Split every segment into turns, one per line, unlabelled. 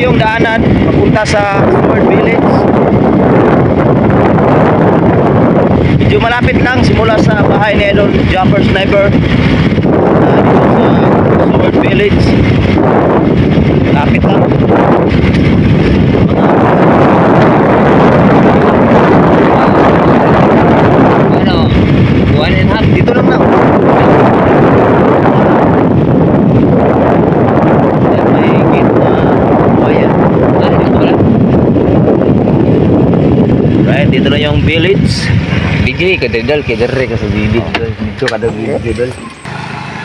yung daanan papunta sa Sword Village. Medyo malapit lang simula sa bahay ni Idol Jumper Sniper dito sa Sword Village. Malapit lang.
Ano? 1.5
Dito lang na. May gate na bayan.
Dito pala.
Right, dito na yung village.
BJ, kadadal, kadare ka sa bibig. Dito kada bibig, dal.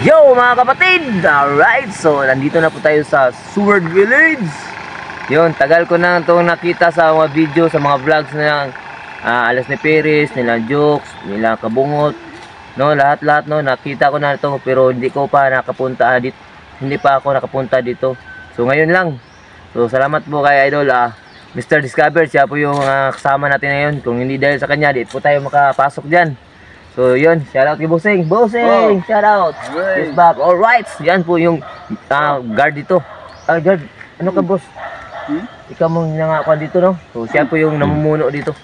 Yo mga kapatid! Alright, so nandito na po tayo sa Sword Village.
Yun, tagal ko na itong nakita sa mga video, sa mga vlogs na Alas ni Perez, nila Jokes, nila Kabungot. No, lahat-lahat no, nakita ko na ito pero hindi ko pa nakapunta dito. Hindi pa ako nakapunta dito. So ngayon lang. So salamat po kay Idol Mr. Discover, siya po yung kasama natin ngayon. Kung hindi dahil sa kanya, di po tayo makapasok diyan. So yun, shout out kay Bossing. Bossing, shout out. He's back. All right. Yan po yung guard dito. Guard. Ano ka, boss? Ikaw mong nangakuan dito, no? So siya po yung namumuno dito.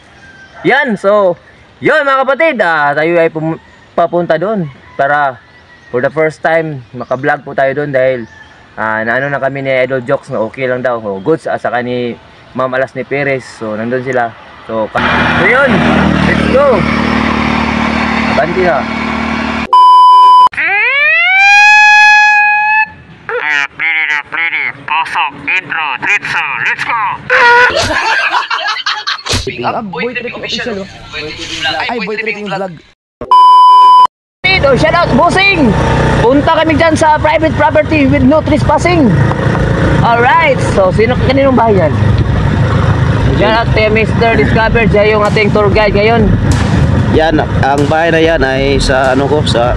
Yan, so yun mga kapatid, tayo ay papunta doon para for the first time maka-vlog po tayo doon dahil naano na kami ni Idol Jokes na okay lang daw. Goods saka ni Ma'am Alas ni Perez. So nandun sila. So yun, let's go. Abanti na.
Pasok, intro, tritso, let's go!
Boy Trip official. Ay, Boy Tripping vlog.
So shout out Bossing. Punta kami dyan sa private property with no trespassing. Alright, so kaninong bahay yan? Shout out kay Mr. Discover, siya yung ating tour guide ngayon.
Yan, ang bahay na yan ay sa ano ko, sa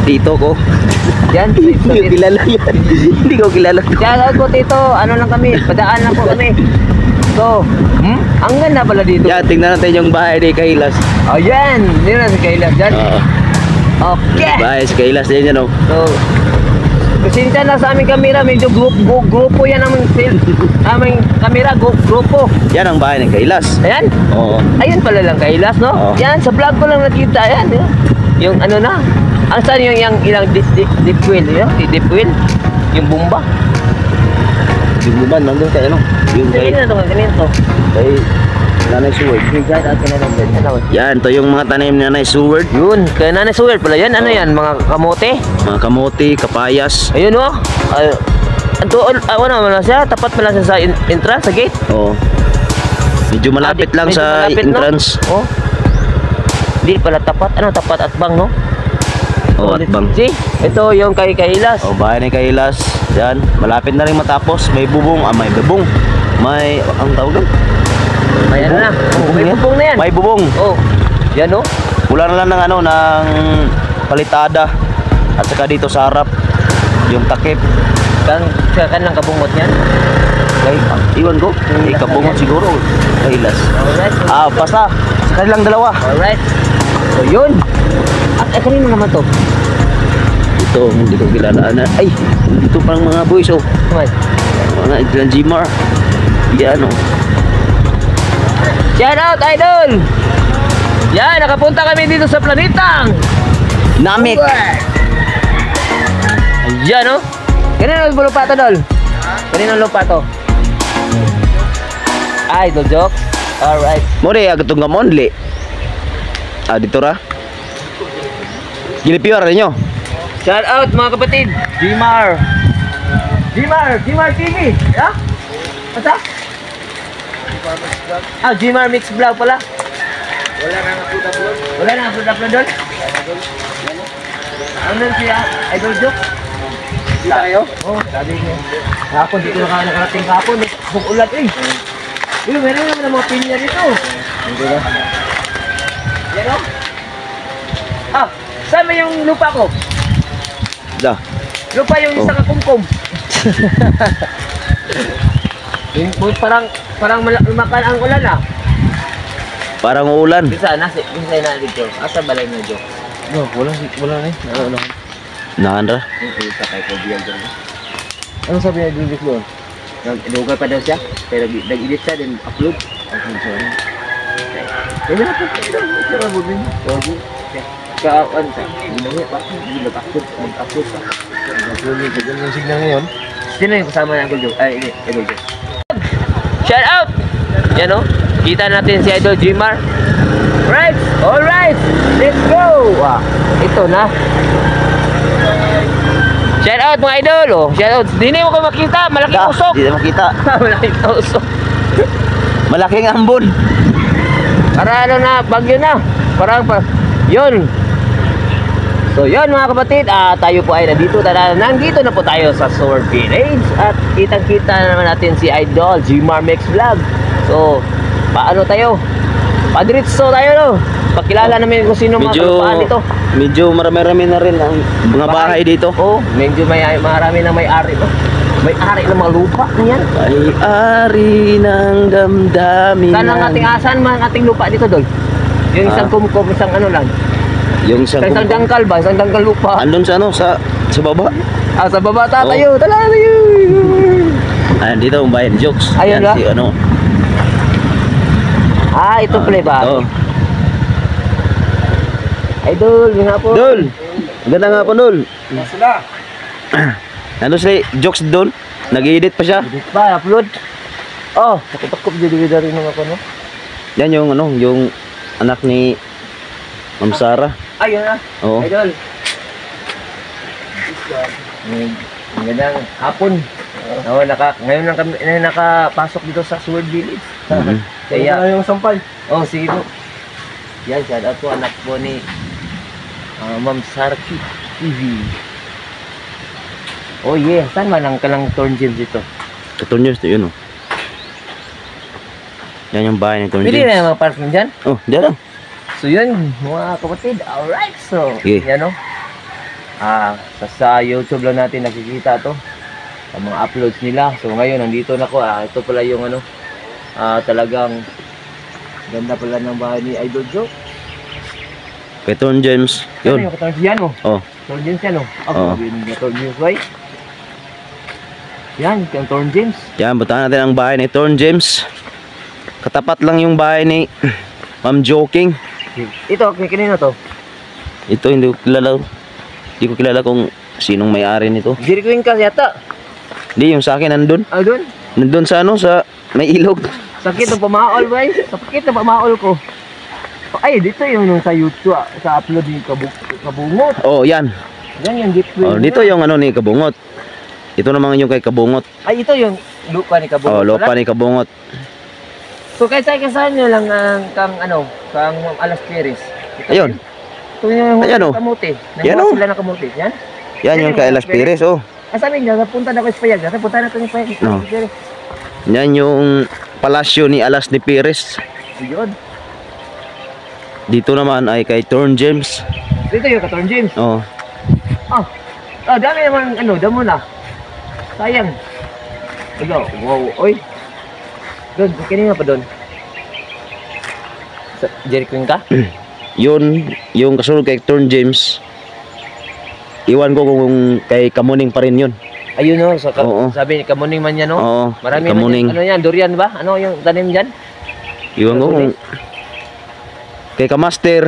tito ko.
Yan,
Hindi ko kilala yan. Hindi ko kilala.
shout out po tito, ano lang kami, padaan lang po kami. So, ang ganda pala dito.
Yan, tingnan natin yung bahay ni Kailas.
Oh yan, hindi na si Kailas dyan. Okay.
Bahay si Kailas din yan, oh.
So, pasensya na sa aming kamera, medyo grupo yan ang aming kamera, grupo.
Yan ang bahay ni Kailas.
Ayan.
Oo.
Ayun pala lang Kailas, no?
Oo.
Yan, sa vlog ko lang nakita, yan. Yung ano na, ang saan yung ilang deep wheel, yun? Deep wheel? Yung bomba.
Yung buban, nandun kayo, no? Yung kay
Ganito.
Nanay Seward. Yan, to yung mga tanim ni Nanay Seward.
Yun, kaya Nanay Seward pala yan. Ano yan, mga kamote?
Mga kamote, kapayas.
Ayun, oh. Ano na siya? Tapat pala siya sa entrance, sa gate?
Oo. Medyo malapit lang
medyo
sa
malapit,
entrance.
No? Oh. Hindi pala tapat. Ano, tapat at bang, no?
Oo, at bang.
See, ito yung kay Kailas.
O, bahay ni Kailas. Yan, malapit na rin matapos. May bubong, may bubong. May, ang tawag doon?
May ano na. May bubong na yan.
May bubong.
Oh, yan, oh.
Wala na lang ng ano, ng palitada. At saka dito sa harap, yung takip.
Kan lang kabungot niyan.
Ay, iwan ko. Ikabungot siguro. Kailas.
Alright.
Basta, sa kanilang dalawa.
Alright. So, yun. Kanino naman to?
Ito, hindi ko kilala. Ay, dito parang mga boys, oh.
Naman.
Mga Idlan Gmar. Yan, oh.
Shout out, Idol! Yan, nakapunta kami dito sa planetang
Namek!
Ayan, oh. Kanino ang lupa to, Dol? Kanino ang lupa to? Idol Jokes. Alright.
Mori, agatong gamon, li. Dito ra. Gilipiwar ninyo.
Shout out, mga kapatid. Gmar TV. Yeah? Asa? Gmar Mix Vlog pala. Wala na upload doon? Ano siya? Idol Joke? Sila kayo? Oo, sabi niya. Kapon, dito nakarating kapon. Bukulat eh. Meron naman ang mga pinya dito.
Hindi ba?
Yan o. Saan ba yung lupa ko?
Da.
Lupa yung isang kakumkum. Parang lumakan ang ulan ah.
Parang uulan.
Bisa na dito. Asa balay na jo.
No, wala na eh.
Nahan ra.
Sa kay Kobian dyan. Ano sabi niya Idol Jokes doon? Nag-edukay pa daw siya, kaya nag-edit siya, then upload. Sorry. Kaya na po, kaya mo din. Kaan sa, ginawin pa, mag-upload pa.
Ganyan yung signal ngayon.
Sino yung kasama ng Idol Jokes? Ay, Idol Jokes. Shout out! Yan o, kita natin si Idol Jmar. Right, alright, let's go! Ito na. Shout out mga idol, oh. Shout out. Hindi mo ko makita, malaking usok.
Hindi na makita.
Malaking usok.
Malaking ambon.
Para ano na, bagyo na. Parang yun. So yun mga kapatid, tayo po ay nandito na po tayo sa Sword Village. At kitang-kita naman natin si Idol Jmar Mix Vlog. So, paano tayo? Padritso tayo, no? Pakilala namin kung sino mga kalupaan dito.
Medyo marami-rami na rin ang mga bahay dito.
Oo, medyo marami na may-ari, no? May-ari ng mga lupa na yan.
May-ari ng damdamin.
Saan ang ating ating lupa dito, Dol? Yung isang kumkum, isang ano lang.
Yung isang
dangkal ba? Isang dangkal lupa.
andun sa ano, sa baba.
Sa baba tayo. Tala tayo.
Ayan, dito ang bayan Jokes.
Ayun ba?
Si ano.
Ito pala ba?
Ito.
Idol, yun nga po.
Dol! Ganda nga po, Dol. Ano si Jokes doon? Nag-edit pa siya.
Edit pa, upload. Oh, nakutakop jadi rin ng ako, no?
Yan yung ano, yung anak ni Ma'am Sarah.
Ayun na.
Oo.
Idol. Magandang hapon. Ngayon lang kami nakapasok dito sa Sword Village. Kaya
yung sampal.
oh, sige po. Yan, shout out po anak po ni Ma'am Sarki TV. Oh yeah, saan man ang kalang Torn James dito?
Katon News, yun oh. Yan yung bahay ni Torn
Pwede na
James.
yung mga parking dyan?
Oh, diyan lang.
So yun, mga kapatid, alright, so
Yeah.
yan o. Sa YouTube lang natin nakikita to, ang mga uploads nila. So ngayon, nandito na ko, ito pala yung ano, talagang ganda pala ng bahay ni Idol Joe.
Kay Torn James,
Ano
yun.
yung Torn James yan o?
Oh,
Torn James yan o?
Oo.
Sabi ng Torn James, why? Yan, yung Torn James.
yan, butahan natin ang bahay ni Torn James. Katapat lang yung bahay ni Ma'am Joking.
Ito, kanino to?
Ito hindi ko kilala. Hindi ko kilala kung sinong may-ari nito.
Jericho Inca yata.
Hindi, yung sa akin nandun.
Doon?
Nandun sa ano, sa may ilog.
Sakit ng pamaol, boy. Sakit ng pamaol ko. Ay, dito yung nung sa YouTube, sa upload ni Kabungot.
Oh, yan.
Yan yung gateway.
Oh, dito yung ano ni Kabungot. Ito naman yung kay Kabungot.
Ay, ito yung lupa ni Kabungot.
Oh, lupa ni Kabungot.
So, kaysa nyo lang kang Alas Perez.
Ayun.
Ito yung
Ayan, oh.
kamuti.
Yan,
Nagawa
oh.
sila ng kamuti. Yan.
Yan yung kay Alas Perez, oh.
Sabi niya, napunta na ko sa Payag. Napunta na ko sa Payag.
No. Yan yung palasyo ni Alas ni Perez.
Yun.
Dito naman ay kay Torn James.
Dito yung Katorn James.
Oh.
Dami naman, damo na. Sayang. Ito, wow, oy. Doon, kanina pa doon. Jericho Inca?
Yun, yung kasunod kay Torn James. Iwan ko kung kay Kamuning pa rin yun.
Ayun no,
Oo.
sabi ni Kamuning man yan no?
Oo,
Marami
Kamuning.
man yan. Ano yan, durian ba? Ano yung tanim dyan?
Iwan ko kung kay Kamaster.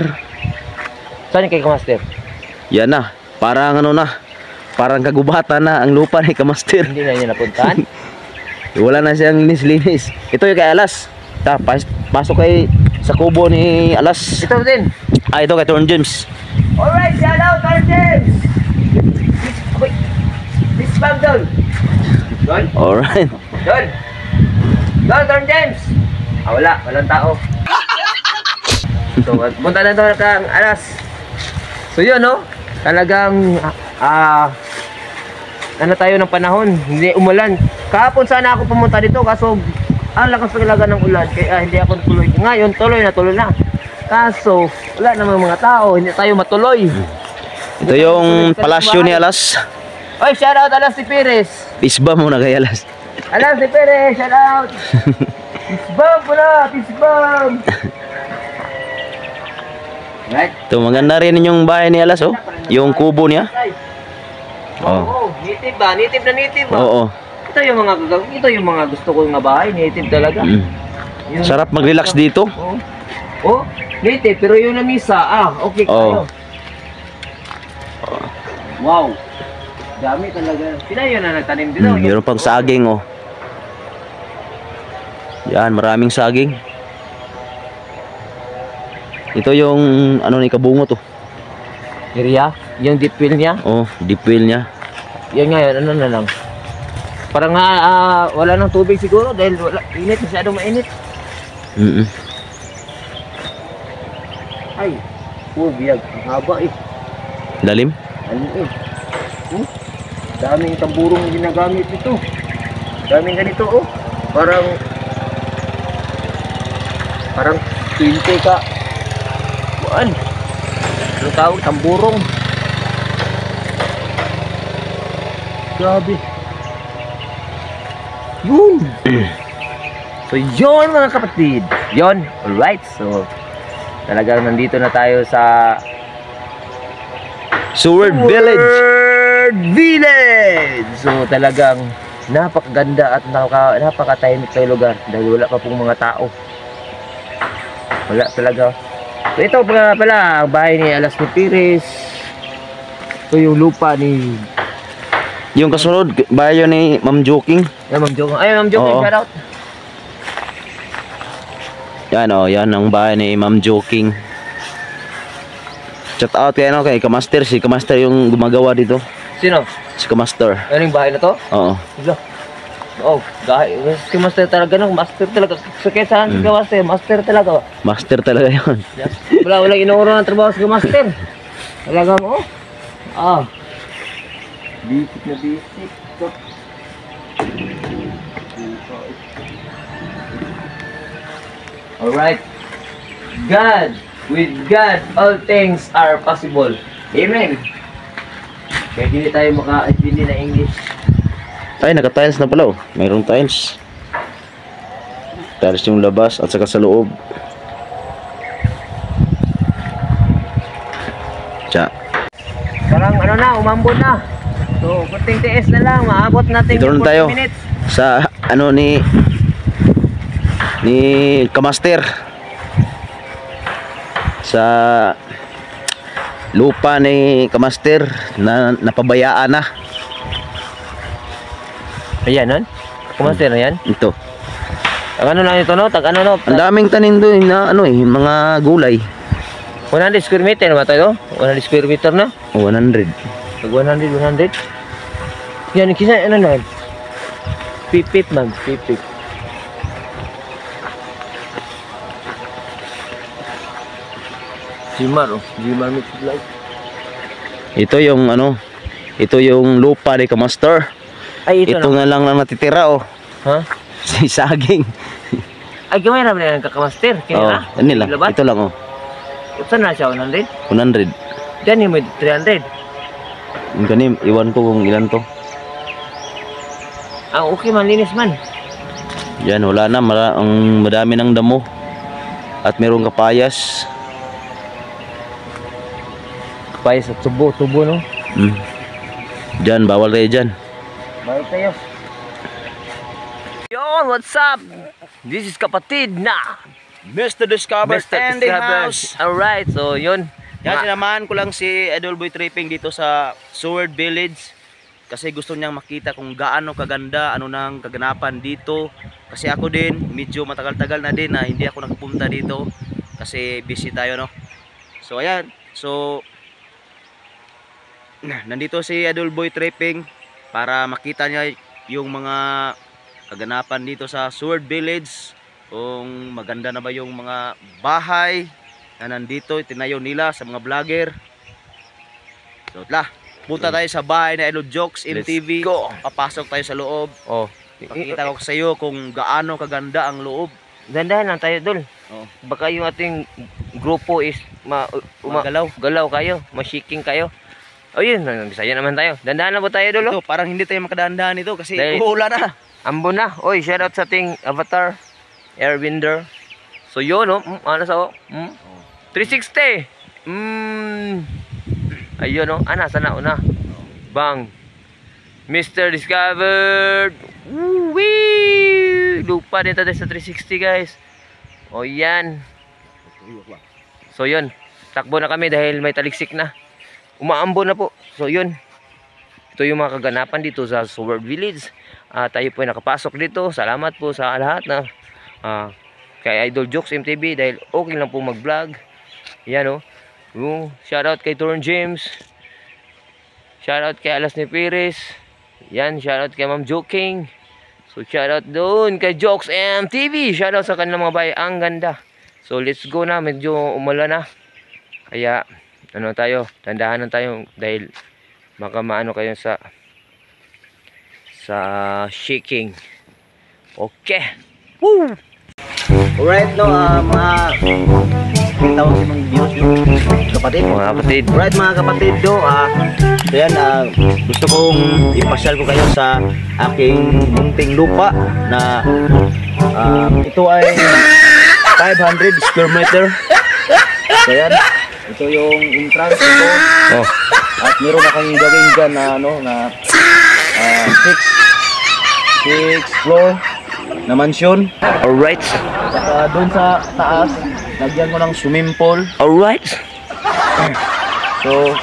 Saan yung kay Master?
Yan na, parang ano na. Parang kagubatan na ang lupa ni Kamaster.
Hindi na niya napuntahan.
Wala na siyang linis-linis. Ito yung kay Alas. Pasok kay sa kubo ni Alas.
Ito din.
Ito kay Torn James.
Alright, shout out, Torn James! This bag doon. Doon?
Alright.
Doon! Doon, Torn James! Walang tao. So, punta na doon kang Alas. So yun no, talagang tayo ng panahon, hindi umulan. Kahapon sana ako pumunta dito kaso ang lakas talaga ng ulan kaya hindi ako natuloy. Ngayon tuloy na. Kaso wala namang mga tao, hindi tayo matuloy.
Ito yung palasyo ni Alas.
Oy, shout out Alas ni Perez.
Isba mo na kay Alas.
Alas ni Perez, shout out. Tisbam po na, tisbam. Right.
Ito maganda rin yung bahay ni Alas oh. Yung kubo niya.
Oo, native ba? Native na native ba?
Oo.
Ito yung mga gusto ko nga bahay, native talaga. Yung-
Sarap mag-relax dito.
Oo. Oh, native, pero yung namisa, okay
Oo.
kayo. Wow. Dami talaga. Sila yun na nagtanim dito.
Meron pang saging, oh. Yan, maraming saging. Ito yung ano ni kabungot, oh.
Area, yung deep well niya.
Oh, deep well niya.
Yan nga, ano na lang. Parang wala nang tubig siguro dahil wala, init, masyadong mainit. Ay, biyag. Ang haba eh.
Lalim?
Ano eh. Daming tamburong ginagamit dito. Daming ganito oh. Parang 20 ka. Buwan. Ano tawag? Tamburong. Grabe. Yun. So yun mga kapatid. Yun. Alright. So talagang nandito na tayo sa
Seward Village.
Seward Village. So talagang napakaganda at napakatahimik na lugar dahil wala pa pong mga tao. Wala talaga. So ito pala ang bahay ni Alas ni Pires. Ito yung lupa ni
Yung kasunod, bayo ni Ma'am Joking.
Ma'am Joking. Ay, Ma'am Joking,
Oo.
shout out.
Yan, oh, yan ang bahay ni Ma'am Joking. Shout out kay, ano, kay Kamaster. Si Kamaster yung gumagawa dito.
Sino?
Si Kamaster.
Ano yung bahay na to?
Oo.
Wala. Oh, dahil si Master talaga no, Master talaga. So kaysa si Master, Master talaga.
Master talaga yun.
Wala inuuro ng trabaho si Master. Talaga mo. Bisik na bisik. Alright. God, with God, all things are possible. Amen. Kaya hindi tayo maka-intindi na English.
Ay, naka-tiles na pala, oh. Mayroong tiles. Tiles yung labas at saka sa loob. Tsa.
Parang ano na, umambon na. So, kunting TS na lang, maabot natin
Dito
yung
na tayo
40 minutes.
sa ano ni Kamaster. Sa lupa ni Kamaster na napabayaan na.
Ayan, nun? Kumaster na yan?
Ito.
Ang ano lang ito, no? Tag ano, no?
Ang daming tanim doon na ano mga gulay.
100 square meter na ba tayo? 100 square meter na?
O 100.
Tag 100. Yan, kisa, ano na? Pipip, man. Pipip. Jimar, oh. Jimar mix light.
Ito yung ano, ito yung lupa ni Kamaster.
Ay, ito
Ito
na.
na lang natitira, oh.
Ha?
Si saging.
Ay, gamay na ba na nagkakamaster? Kaya
Oh,
na?
nila.
Labat?
Ito lang, oh.
Saan na siya? 100?
100.
Diyan yung may 300.
Yung ganim, iwan ko kung ilan to.
Okay man, linis man.
Yan, wala na. Ang madami ng damo. At merong kapayas.
Kapayas at tubo, no?
Diyan, bawal tayo dyan.
Balik tayo. Yon, what's up? This is kapatid na
Mr. Discover
Mr. Discover. Alright, so yun.
Yan, sinamahan ko lang si Idol Boy Tripping dito sa Seward Village. Kasi gusto niyang makita kung gaano kaganda, ano nang kaganapan dito. Kasi ako din, medyo matagal-tagal na din na hindi ako nakapunta dito. Kasi busy tayo, no? So, ayan. So, nandito si Idol Boy Tripping para makita niya yung mga kaganapan dito sa Seward Village. Kung maganda na ba yung mga bahay na nandito, itinayo nila sa mga vlogger. So, punta tayo sa bahay na Idol Jokes MTV. Papasok tayo sa loob.
Oh,
Pakita ko sa iyo kung gaano kaganda ang loob.
dandahan lang tayo dul.
Oh.
Baka yung ating grupo is galaw kayo, ma-shaking kayo. O yun, Bisaya naman tayo. Dandahan na ba tayo dul?
Ito, parang hindi tayo makadahan-dahan ito kasi
Dahil-
uulan na.
Ambon na. Oy, shout out sa ating avatar, Airwinder. So yun, no? Ano sa 360. Ayun, no? Sana una. Bang. Mr. Discovered. Woo-wee! Lupa din tayo sa 360 guys. O yan. So yun. Takbo na kami dahil may taliksik na. Umaambo na po. So yun. Ito yung mga kaganapan dito sa Sword Village. Tayo po ay nakapasok dito. Salamat po sa lahat na kay Idol Jokes MTV dahil okay lang po mag-vlog. Yan o. Shoutout kay Torn James. Shoutout kay Alas ni Perez. Yan, shoutout kay Ma'am Joking. So shoutout doon kay Jokes MTV. Shoutout sa kanilang mga bahay. Ang ganda. So let's go na. Medyo umulan na. Kaya ano tayo, tandahan tayo dahil baka maano kayo sa shaking. Okay. Woo!
Alright, no, mga tawag si mga views, kapatid.
Mga kapatid.
Alright, mga kapatid, no, so yan, gusto kong ipasyal ko kayo sa aking munting lupa na ito ay 500 square meter. So yan, ito yung entrance ito.
Oh.
At meron akong gawin dyan na ano, na 6 floor na mansion.
Alright.
Saka doon sa taas, lagyan ko ng swimming pool.
Alright.
So,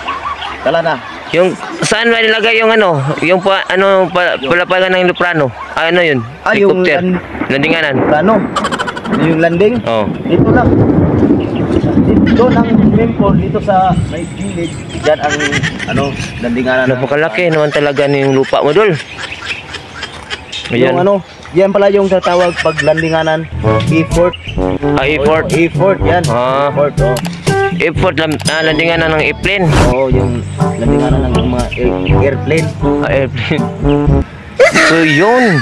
tala na.
Yung saan ba nilagay yung ano? Yung palapagan ng Luprano? Ano yun?
Yung
Helicopter. Landinganan.
Plano. Yung landing.
Oh.
Dito lang. Dito ang swimming pool dito sa may village. Diyan ang landinganan.
Napakalaki naman talaga yung lupa mo, Dol.
Yung yan pala yung tatawag pag landinganan. E-fort.
E-fort.
E-fort, yan. E-fort, oh.
E-fort, landinganan ng airplane.
Oo, yung landinganan ng mga airplane.
Airplane. So yun.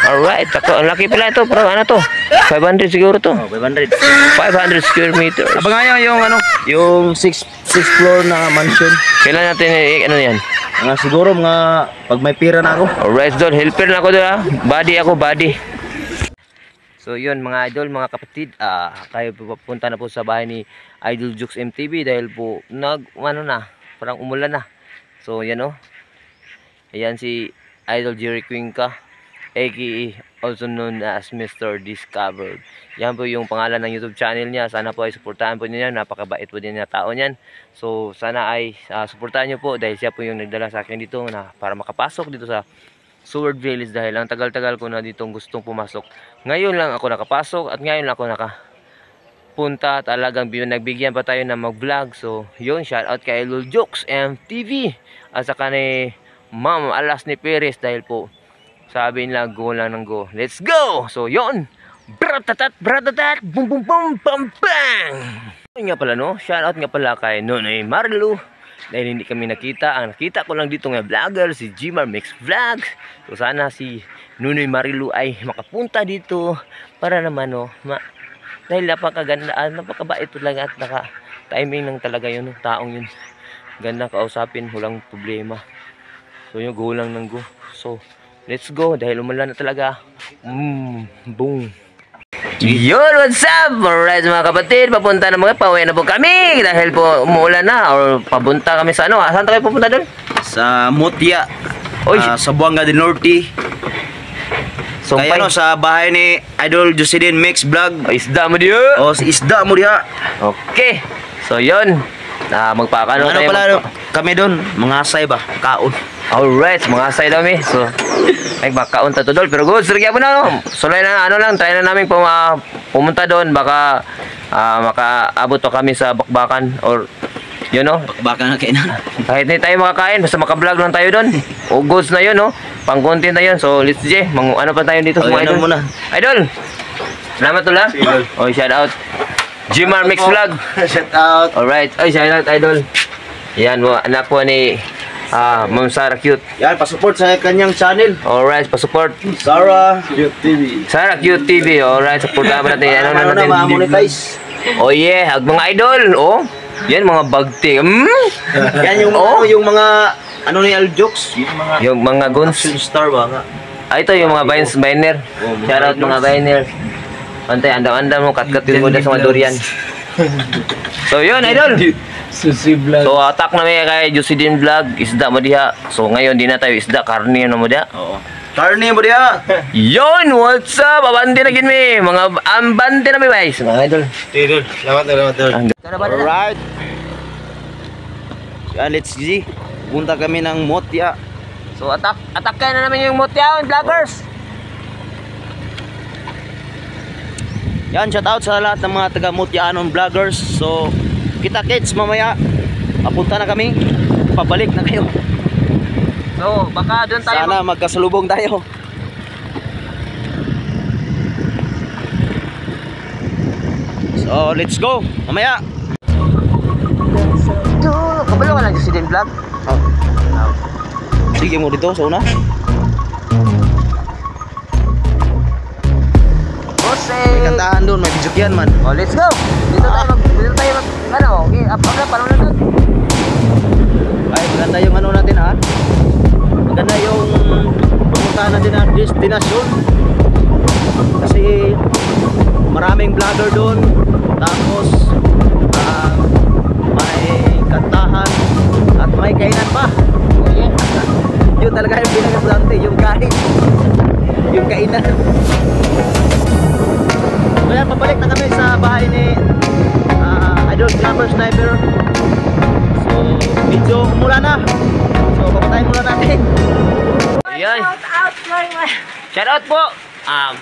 Alright, ang laki pala ito. Pero ano to? 500 siguro to.
Oh, 500.
500 square meters.
Abangan nyo yung 6 floor na mansion.
Kailan natin ano yan?
Siguro mga pag may pira na ako.
Alright, Dol. Helper na ako doon ha. Body ako, body. So yun mga idol, mga kapatid. Kayo po papunta na po sa bahay ni Idol Jokes MTV dahil po parang umulan na. So yan o. Ayan si Idol Jerry Cuenca, aka also known as Mr. Discovered. Yan po yung pangalan ng YouTube channel niya. Sana po ay suportahan po niyo yan. Napakabait po din na tao niyan. So sana ay suportahan niyo po dahil siya po yung nagdala sa akin dito na para makapasok dito sa Sword Village dahil ang tagal-tagal ko na ditong gustong pumasok. Ngayon lang ako nakapasok at ngayon lang ako nakapunta. Talagang nagbigyan pa tayo na mag-vlog. So yun, shout out kay Idol Jokes MTV at saka ni Ma'am Alas ni Perez dahil po sabi nila go lang ng go. Let's go! So yun, bratatat, boom boom boom, bam bang! Yun nga pala no, shoutout nga pala kay Nonoy Marilu. Dahil hindi kami nakita, ang nakita ko lang dito ng vlogger, si Jimar Mix Vlogs. So sana si Nonoy Marilu ay makapunta dito para naman no, dahil napakaganda, napakabait lang at naka-timing lang talaga yun, taong yun. Ganda kausapin, walang problema. So yung go lang ng go. So let's go dahil umulan na talaga. Boom. Yun, what's up? Alright mga kapatid, papunta na pauwi na po kami dahil po umuulan na or papunta kami sa saan tayo pupunta doon?
Sa Mutya. Sa Buanga del Norte.
So
kaya sa bahay ni Idol Jocelyn Mix Vlog.
Isda mo diyo.
Isda mo diya.
Okay. So yun. Magpakano tayo.
Pala kami doon, mga asay ba? Kaon.
Alright, mga asay daw mi. So ay baka unta to Dol, pero good, sir po na. Sulay na try na namin pumunta doon baka makaabot to kami sa bakbakan or
bakbakan na kainan.
Kahit hindi tayo makakain, basta maka-vlog lang tayo doon. O goods na 'yon, pang content na 'yon. So let's ano pa tayo dito sa mga idol muna. Idol. Salamat tula. Oh, shout out Jimar Mix Vlog.
Shout out.
Alright, ay shout out idol. Yan mo anak po ni Ma'am Sarah Cute.
Yan, pa-support sa kanyang channel.
Alright, pa-support.
Sarah Cute TV.
Sarah Cute TV. Alright, supportahan pa natin. Ano natin?
Ma-monetize.
Oh yeah, mga idol. Oh, yan mga bagti.
Yan yung mga ni Al Jokes.
Yung mga guns.
Action star ba nga?
Ito yung mga biner. Shout out mga biner. Antay, andam-andam mo, kat-kat mo na sa mga durian. So yun, idol.
Susi vlog.
So attack na may kay Josidin Vlog, isda mo diha. So ngayon di na tayo isda, karne na mo diha.
Oo. Karne mo diya.
Yon, what's up? Abante na gid mi. Mga ambante na mi guys, mga idol.
Idol, salamat idol.
Kana ba na?
Alright. Yan, let's see. Punta kami ng Motya.
So attack na namin yung Motyaon vloggers.
Yan, shout out sa lahat ng mga taga Motyaanon vloggers. So, kita kids mamaya. Papunta na kami. Pabalik na kayo.
So baka doon tayo
Sana magkasalubong tayo. So, let's go. Mamaya.
kabalo ka lang Josidin Vlog.
Oh. Sige mo dito sa una. May kantahan doon, may bidyo man.
Oh, let's go. Dito tayo mag ano, okay, up na parang na doon.
Ay, maganda yung ano natin ha. Maganda yung pumuntahan natin na destinasyon. Kasi maraming vlogger doon. Tapos may kantahan at may kainan pa. Yun talaga yung pinaka-importante, yung kain. Yung kainan. Kaya pabalik na kami sa bahay ni Idol Glamour Sniper. So, medyo umulan na. So, papatayin muna natin.
Ayan. Shout out po.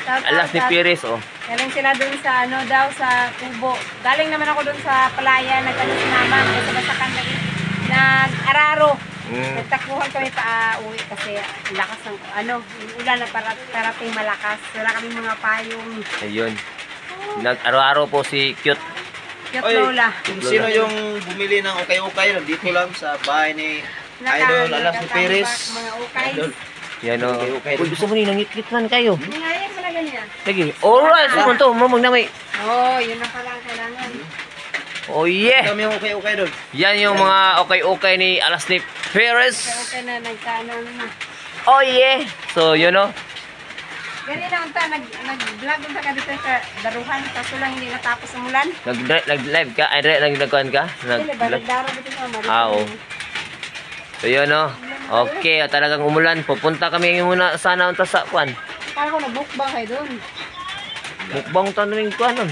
Alas ni Pires oh.
Galing sila dun sa ano daw sa Kubo. Galing naman ako dun sa Palaya, nagkano si mama, kasi basakan nag-araro. Nagtakbuhan kami pa uwi kasi lakas ng ano, yung ulan na parating malakas. Wala kami mga payong.
Ayun. Nag-araw-araw po si Cute.
Cute Lola.
Kung sino yung bumili ng ukay-ukay, dito lang sa bahay ni Idol Alas ni Pires.
Mga ukay.
Yan o.
Okay.
Uy, gusto mo rin, nangitlit man kayo.
Hindi nga yan pala ganyan.
Sige. Alright, sige to. Mamag na may.
Oo, yun na pala ang kailangan.
Oh yeah.
Kami yung ukay-ukay doon.
Yan yung mga okay-okay ni Alas ni Pires.
Okay na, nagkaano na.
Oh yeah. So, yun o.
Ganyan na unta, nag-vlog unta ka dito sa daruhan, kaso lang hindi natapos ang ulan.
Nag-live ka? Ay, nag-nagkuhan ka?
Hindi ba, nagdaro dito sa Marito.
Oo. So, yun o. Okay, talagang umulan. Pupunta kami muna sana unta sa kwan.
Parang ako nabukbang kayo doon.
Mukbang tanong kwan nun.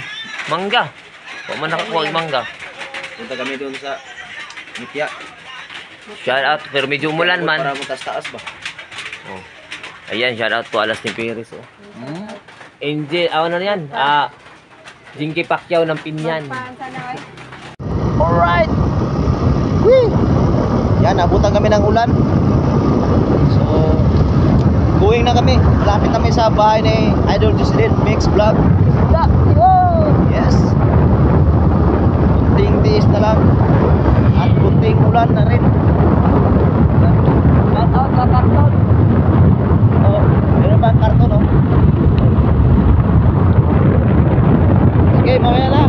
Mangga. Huwag man nakakuha yung mangga.
Punta kami doon sa Mitya.
Shout out. Pero medyo umulan man.
Para mo taas ba?
Oh. Ayan, shout out po Alas ni Pires. Oh. Angel, ano na yan? Jinky Pacquiao ng Pinyan.
Paan sana kayo?
Alright!
Yan, abutan kami ng ulan. So, going na kami. Malapit kami sa bahay ni Idol Jocelyn Mix Vlog. Yes. Kunting tiis na lang. At kunting ulan na rin.
Shout out sa Karton.
Oh, meron ba ang karton, no? Sige, mamaya na.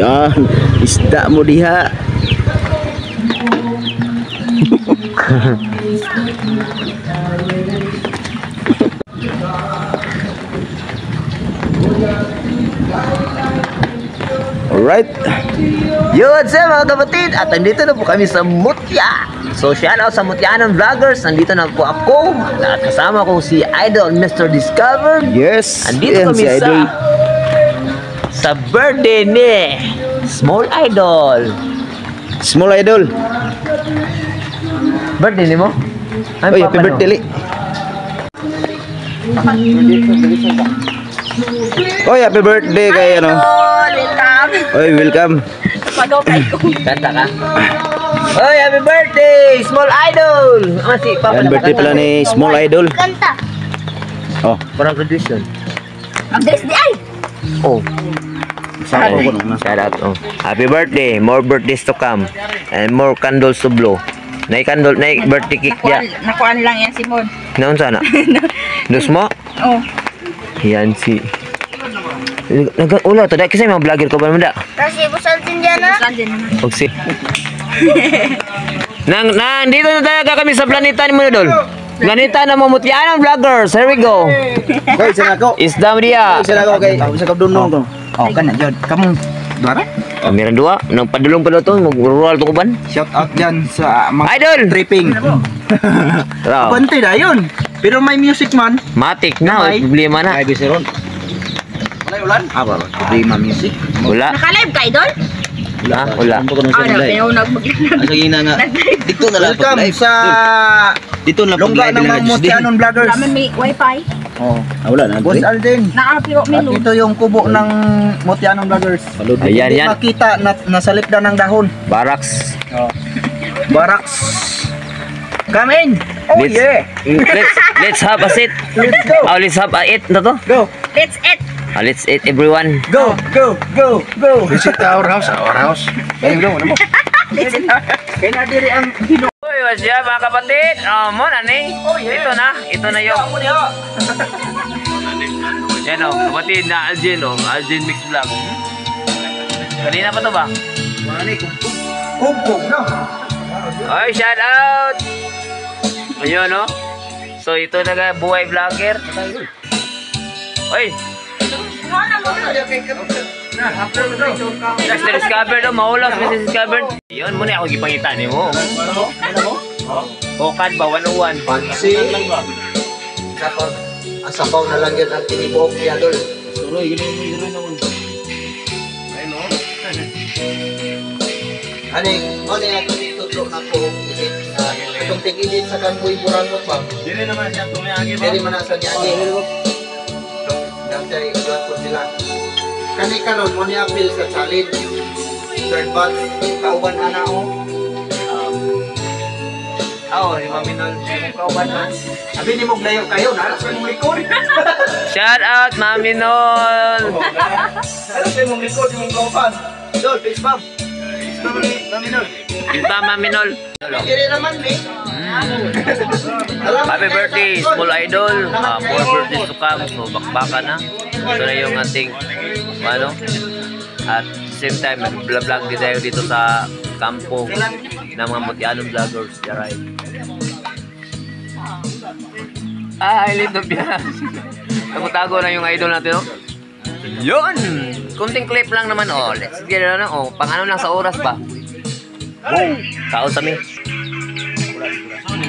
Yan, isda mo diha. Alright.
Yo, what's up mga kapatid? At nandito na po kami sa Mutya. So shout out sa Mutyanan Vloggers. Nandito na po ako. At kasama ko si Idol Mr. Discover.
Yes.
Andito
yan,
kami
si Idol.
sa birthday ni Small Idol.
Small Idol.
Birthday ni mo?
Oy, happy birthday, Li. Oy, happy birthday kay ano.
Welcome.
Oy, welcome.
Pag-okay ko.
Kanta ka? Oy, happy birthday, Small Idol! Si Papa
Yan, birthday pala ni Small Idol.
Kanta.
Oh,
Parang graduation.
Ang ay.
Oh,
sama ko na.
shout out. Oh. Happy birthday, more birthdays to come. And more candles to blow. Candle, birthday cake ya.
Nakuan lang yan si Mon.
Naon sana? Dos mo?
Oh.
Yan si... Ula to, dahil kasi mga vlogger ko ba naman da?
Kasi busal din dyan na. Busal din.
Huwag si... Dito na talaga kami sa planeta ni Monodol. Planeta ng Mamutyanan Vloggers. Here we go.
Oy, sana ko.
Isda mo diya.
Sana ko kay sa kabdunong ko.
Oh, kan na jud. Kamu dara?
Meron dua. Nang padulong pa daw to. Mag-rural to kuban.
Shout out dyan sa mga
Idol!
tripping.
Raw.
Bante na yun. Pero may music man.
Matik na.
May-
Problema na.
Ay, bisiron.
Wala ulan? Ah, ba. Problema music.
Wala.
Naka-live ka, Idol?
Ha? Wala.
Ano ko nung
Ano,
sila.
kaya nag-mag-live.
Ang sagina nga. Dito na lang
Welcome
pag-live.
sa
Dito na
Longga
pag-live
ng
nila
mga
Diyos din.
Mutyanan Vloggers.
Kami may wifi.
Oh.
Ah, wala na.
Boss Alden.
Nakakapiro
At
menu.
ito yung kubo ng Mutyanan Vloggers.
Ayan,
Hindi
yan.
makita na nasalip na ng dahon.
Barracks.
Barracks. Come in. Oh
Let's-
yeah.
Let's have a seat.
Let's go.
Oh, let's have a eat na to.
Go.
Let's eat.
Let's eat everyone.
Go. Go. Go. Go.
Visit our house. Our house. Ayun daw, ano mo?
Let's eat.
Kaya na diri ang
Uy, what's up mga kapatid? Mo na ni. Ito na. Ito na yung... Yan o, kapatid na Algin o. Algin Mix Vlog. Kanina pa to ba?
kumpong, no?
Oy, shout out! Ayun no? So ito na buhay vlogger. Oy! Mr. Discover daw, mahulog Mr. Discover. Yun, muna ako gipangita ni mo. Bukad ba, 101.
Pansi. Asabaw na lang yan ang tinibok ni Adol. Ani, ano yung tutulog ako isip na itong tingidit sa kanboy burangot ba?
Dili naman siya tumiyagi
Dili man nasa niya. Dantay, ugat ko sila. Kani karon mo ni apil sa challenge. Third batch, kauban ana o.
Oo, si Mami Nol.
Kauban na. Abi ni mo glayo kayo, nara sa mong likod.
Shout out, Mami Nol.
Nara sa mong likod, yung kauban. Dol, please ma'am.
Yung pa, Mami Nol.
Kiri naman ni.
Happy birthday, Small Idol. More birthdays to come. So, bakbaka na. Ito na yung ating, ano, at same time, nag-vlog din tayo dito sa kampo ng mga Mutyanan Vloggers. Yaray. Little yan. Tago-tago na yung idol natin, no? Yun! Kunting clip lang naman, oh. Let's get it on, oh. Pang ano lang sa oras ba? Kaon sa mi.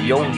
Yung.